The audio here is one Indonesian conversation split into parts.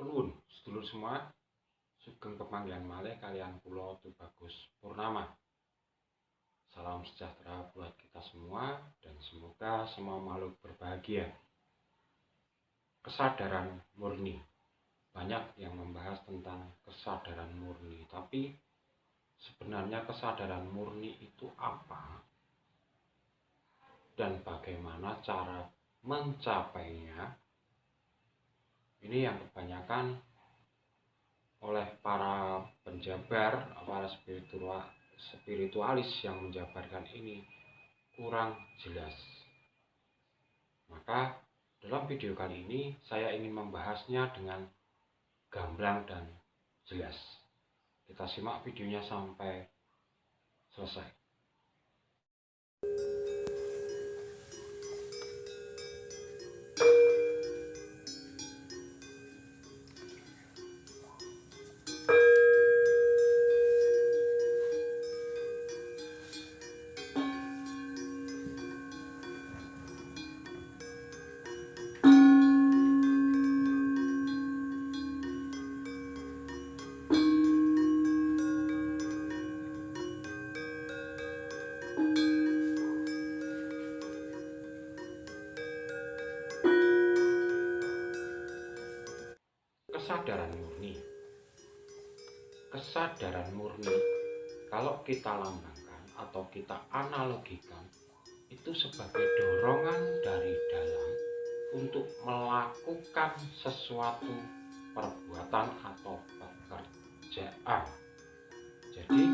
Nuwun sedulur semua, sugeng pepanggihan malih kalian kula Tubagus Purnama. Salam sejahtera buat kita semua dan semoga semua makhluk berbahagia. Kesadaran murni. Banyak yang membahas tentang kesadaran murni, tapi sebenarnya kesadaran murni itu apa? Dan bagaimana cara mencapainya? Ini yang kebanyakan oleh para penjabar, para spiritualis yang menjabarkan ini kurang jelas. Maka dalam video kali ini saya ingin membahasnya dengan gamblang dan jelas. Kita simak videonya sampai selesai. Kesadaran murni. Kesadaran murni kalau kita lambangkan atau kita analogikan itu sebagai dorongan dari dalam untuk melakukan sesuatu perbuatan atau pekerjaan. Jadi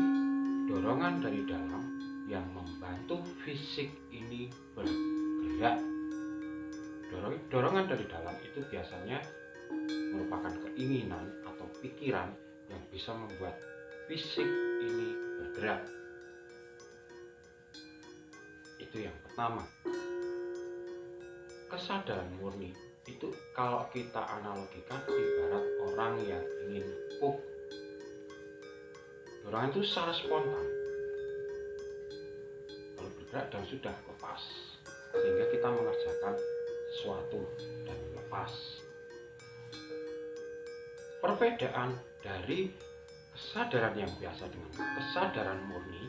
dorongan dari dalam yang membantu fisik ini bergerak. Dorongan dari dalam itu biasanya merupakan keinginan atau pikiran yang bisa membuat fisik ini bergerak. Itu yang pertama. Kesadaran murni itu kalau kita analogikan ibarat orang yang ingin pup. Dorongan itu secara spontan, kalau bergerak dan sudah lepas, sehingga kita mengerjakan sesuatu dan lepas. Perbedaan dari kesadaran yang biasa dengan kesadaran murni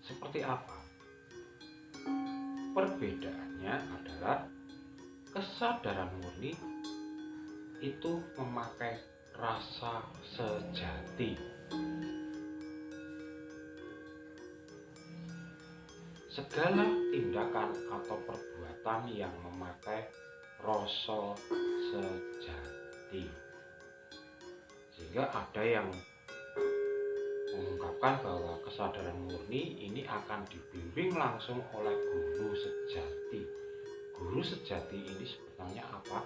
seperti apa? Perbedaannya adalah kesadaran murni itu memakai rasa sejati. Segala tindakan atau perbuatan yang memakai rasa sejati. Sehingga ada yang mengungkapkan bahwa kesadaran murni ini akan dibimbing langsung oleh guru sejati. Guru sejati ini sebenarnya apa?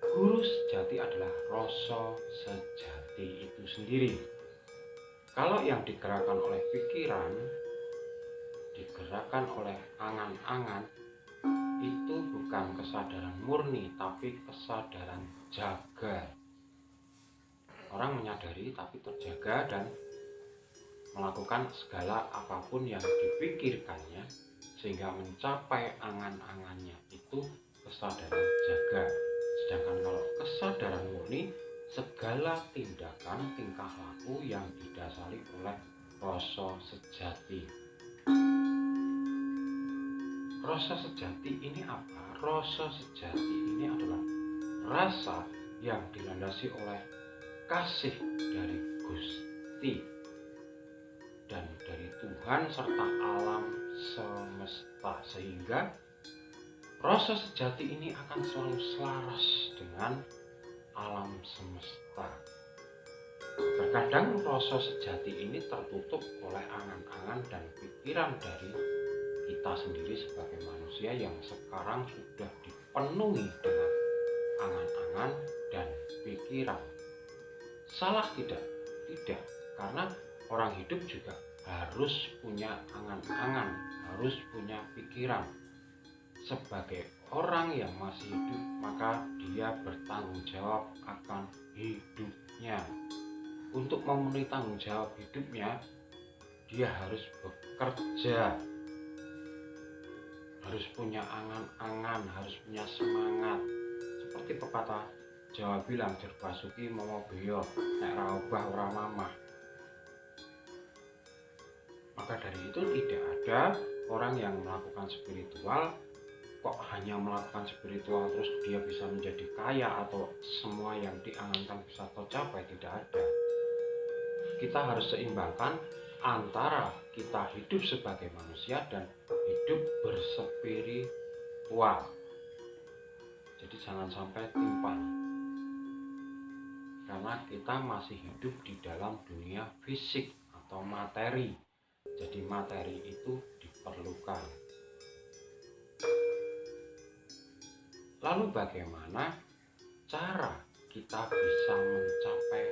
Guru sejati adalah rasa sejati itu sendiri. Kalau yang digerakkan oleh pikiran, digerakkan oleh angan-angan, itu bukan kesadaran murni, tapi kesadaran jaga. Orang menyadari tapi terjaga dan melakukan segala apapun yang dipikirkannya sehingga mencapai angan-angannya, itu kesadaran jaga. Sedangkan kalau kesadaran murni, segala tindakan tingkah laku yang didasari oleh rasa sejati. Rasa sejati ini apa? Rasa sejati ini adalah rasa yang dilandasi oleh kasih dari Gusti dan dari Tuhan serta alam semesta, sehingga rasa sejati ini akan selalu selaras dengan alam semesta. Terkadang rasa sejati ini tertutup oleh angan-angan dan pikiran dari kita sendiri sebagai manusia yang sekarang sudah dipenuhi dengan angan-angan dan pikiran. Salah tidak? Tidak, karena orang hidup juga harus punya angan-angan, harus punya pikiran. Sebagai orang yang masih hidup, maka dia bertanggung jawab akan hidupnya. Untuk memenuhi tanggung jawab hidupnya, dia harus bekerja, harus punya angan-angan, harus punya semangat. Seperti pepatah Jawa bilang jer basuki momo beyo, nek ra obah ora mamah. Maka dari itu tidak ada orang yang melakukan spiritual kok hanya melakukan spiritual terus dia bisa menjadi kaya atau semua yang diangankan bisa tercapai, tidak ada. Kita harus seimbangkan antara kita hidup sebagai manusia dan hidup berspiritual. Jadi jangan sampai timpang, karena kita masih hidup di dalam dunia fisik atau materi. Jadi materi itu diperlukan. Lalu bagaimana cara kita bisa mencapai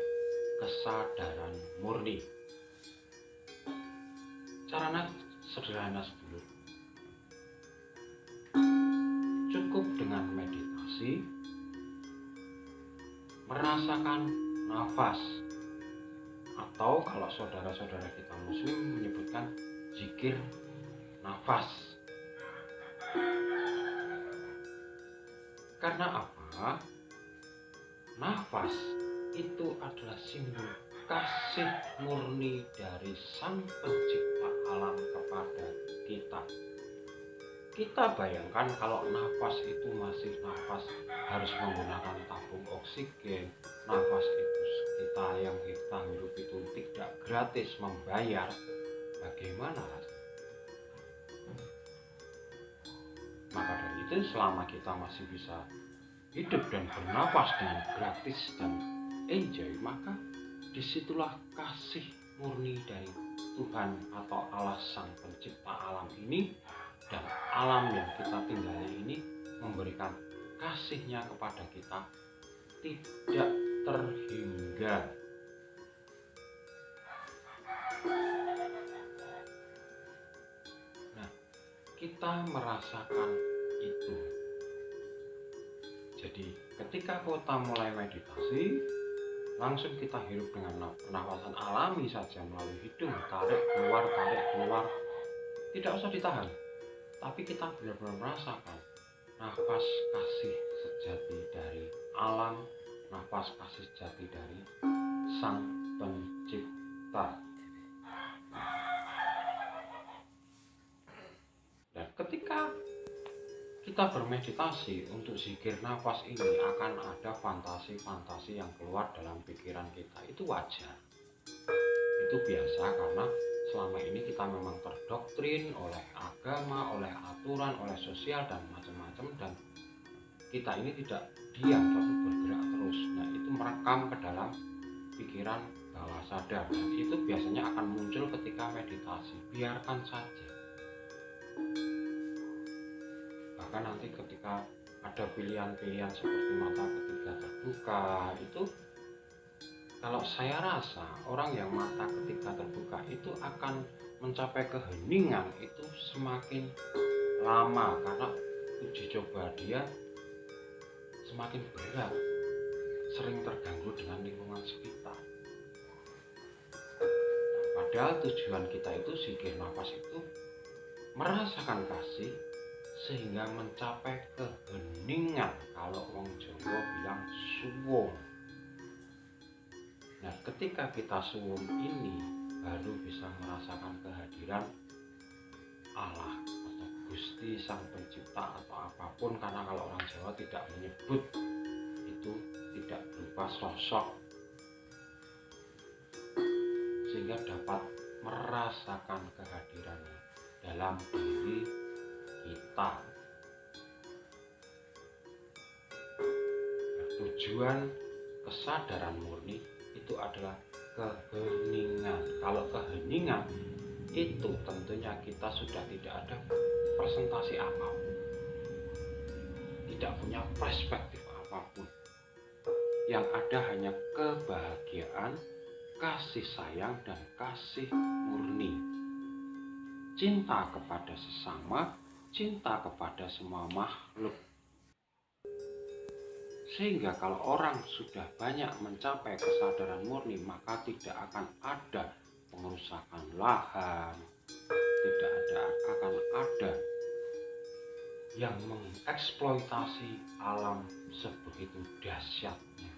kesadaran murni? Caranya sederhana sedulur. Cukup dengan meditasi, merasakan nafas, atau kalau saudara-saudara kita muslim menyebutkan zikir nafas. Karena apa? Nafas itu adalah simbol kasih murni dari Sang Pencipta alam kepada kita. Kita bayangkan kalau nafas itu masih nafas harus menggunakan tabung oksigen, nafas itu kita yang kita hirup itu tidak gratis membayar, bagaimana rasanya? Maka dari itu selama kita masih bisa hidup dan bernafas dengan gratis dan enjoy, maka disitulah kasih murni dari Tuhan atau Allah Sang Pencipta alam ini dan alam yang kita tinggali ini memberikan kasihnya kepada kita tidak terhingga. Nah, kita merasakan itu. Jadi ketika kita mulai meditasi, langsung kita hirup dengan pernafasan alami saja melalui hidung, tarik keluar, tidak usah ditahan, tapi kita benar-benar merasakan nafas kasih sejati dari alam, nafas kasih sejati dari Sang Pencipta. Dan ketika kita bermeditasi untuk zikir nafas ini, akan ada fantasi-fantasi yang keluar dalam pikiran kita. Itu wajar, itu biasa, karena selama ini kita memang terdoktrin oleh agama, oleh aturan, oleh sosial dan macam-macam, dan kita ini tidak diam tapi bergerak terus. Nah, itu merekam ke dalam pikiran bawah sadar, dan itu biasanya akan muncul ketika meditasi. Biarkan saja. Bahkan nanti ketika ada pilihan-pilihan seperti mata ketika terbuka, itu kalau saya rasa orang yang mata ketika terbuka itu akan mencapai keheningan itu semakin lama, karena uji coba dia semakin berat, sering terganggu dengan lingkungan sekitar. Padahal tujuan kita itu zikir nafas itu merasakan kasih sehingga mencapai keheningan, kalau wong Jawa bilang suwung. Nah, ketika kita suwung ini baru bisa merasakan kehadiran Allah atau Gusti Sang Pencipta atau apapun, karena kalau orang Jawa tidak menyebut itu, tidak berupa sosok, sehingga dapat merasakan kehadirannya dalam diri kita. Nah, tujuan kesadaran murni itu adalah keheningan. Kalau keheningan itu tentunya kita sudah tidak ada presentasi apapun, tidak punya perspektif apapun. Yang ada hanya kebahagiaan, kasih sayang, dan kasih murni. Cinta kepada sesama, cinta kepada semua makhluk. Sehingga kalau orang sudah banyak mencapai kesadaran murni, maka tidak akan ada pengerusakan lahan, tidak akan ada yang mengeksploitasi alam sebegitu dahsyatnya.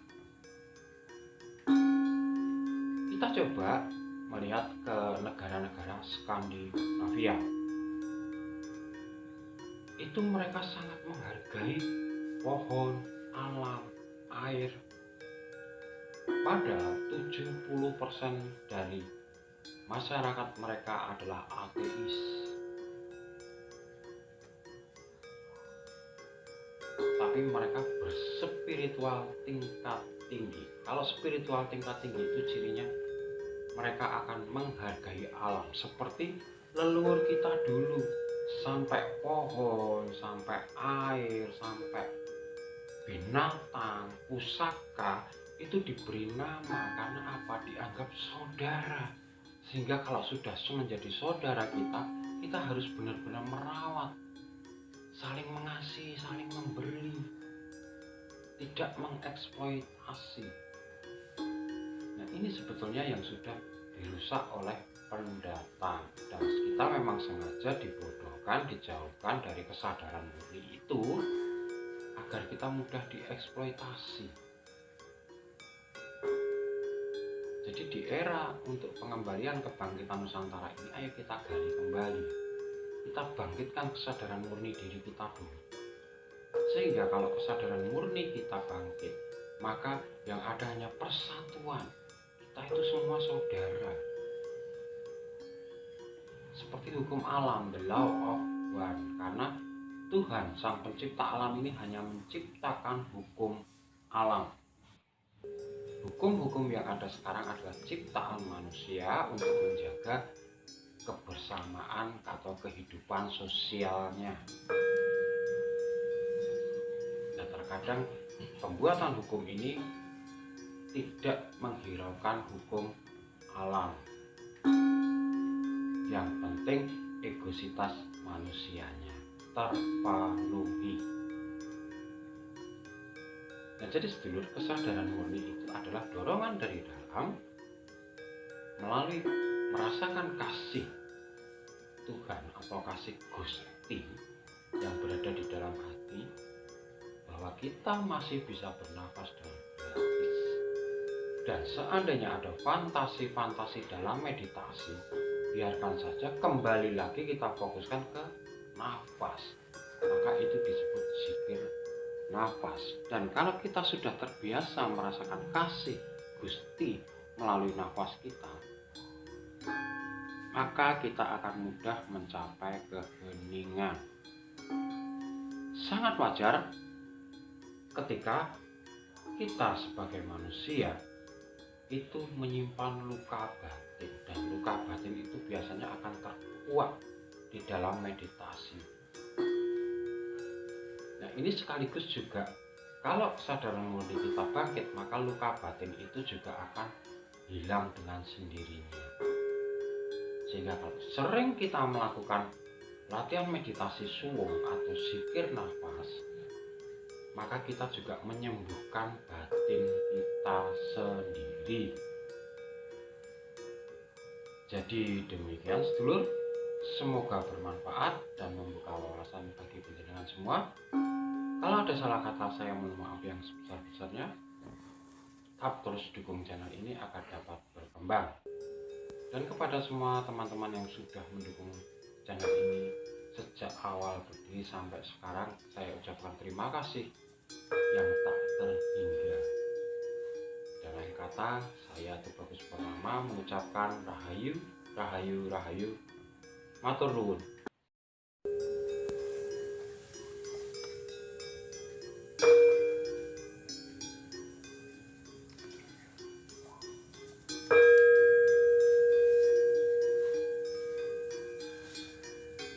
Kita coba melihat ke negara-negara Skandinavia. Itu mereka sangat menghargai pohon, alam, air. Padahal 70% dari masyarakat mereka adalah ateis. Tapi mereka berspiritual tingkat tinggi. Kalau spiritual tingkat tinggi itu cirinya mereka akan menghargai alam seperti leluhur kita dulu, sampai pohon, sampai air, sampai binatang, pusaka itu diberi nama karena apa? Dianggap saudara. Sehingga kalau sudah menjadi saudara kita harus benar-benar merawat, saling mengasihi, saling memberi, tidak mengeksploitasi. Nah, ini sebetulnya yang sudah dirusak oleh pendatang, dan kita memang sengaja dibodohkan, dijauhkan dari kesadaran murni itu agar kita mudah dieksploitasi. Jadi di era untuk pengembalian kebangkitan Nusantara ini, ayo kita gali kembali, kita bangkitkan kesadaran murni diri kita dulu. Sehingga kalau kesadaran murni kita bangkit, maka yang ada hanya persatuan. Kita itu semua saudara. Seperti hukum alam, the law of one. Karena Tuhan sang pencipta alam ini hanya menciptakan hukum alam. Hukum-hukum yang ada sekarang adalah ciptaan manusia untuk menjaga kebersamaan atau kehidupan sosialnya. Nah, terkadang pembuatan hukum ini tidak menghiraukan hukum alam. Yang penting egositas manusianya terpenuhi. Nah, jadi sedulur, kesadaran murni itu adalah dorongan dari dalam melalui merasakan kasih Tuhan atau kasih Gusti yang berada di dalam hati, bahwa kita masih bisa bernafas dengan gratis. Dan seandainya ada fantasi-fantasi dalam meditasi, biarkan saja, kembali lagi kita fokuskan ke nafas. Maka itu disebut zikir nafas. Dan kalau kita sudah terbiasa merasakan kasih Gusti melalui nafas kita, maka kita akan mudah mencapai keheningan. Sangat wajar ketika kita sebagai manusia itu menyimpan luka batin, dan luka batin itu biasanya akan terkuak di dalam meditasi. Nah, ini sekaligus juga kalau kesadaran murni kita bangkit, maka luka batin itu juga akan hilang dengan sendirinya. Sehingga kalau sering kita melakukan latihan meditasi suwung atau zikir nafas, maka kita juga menyembuhkan batin kita sendiri. Jadi demikian sedulur, semoga bermanfaat dan membuka wawasan bagi penjenengan semua. Kalau ada salah kata, saya mohon maaf yang sebesar-besarnya. Tetap terus dukung channel ini agar dapat berkembang. Dan kepada semua teman-teman yang sudah mendukung channel ini sejak awal berdiri sampai sekarang, saya ucapkan terima kasih yang tak terhingga. Dan lain kata, saya Tubagus Purnama mengucapkan rahayu, rahayu, rahayu, matur nuwun.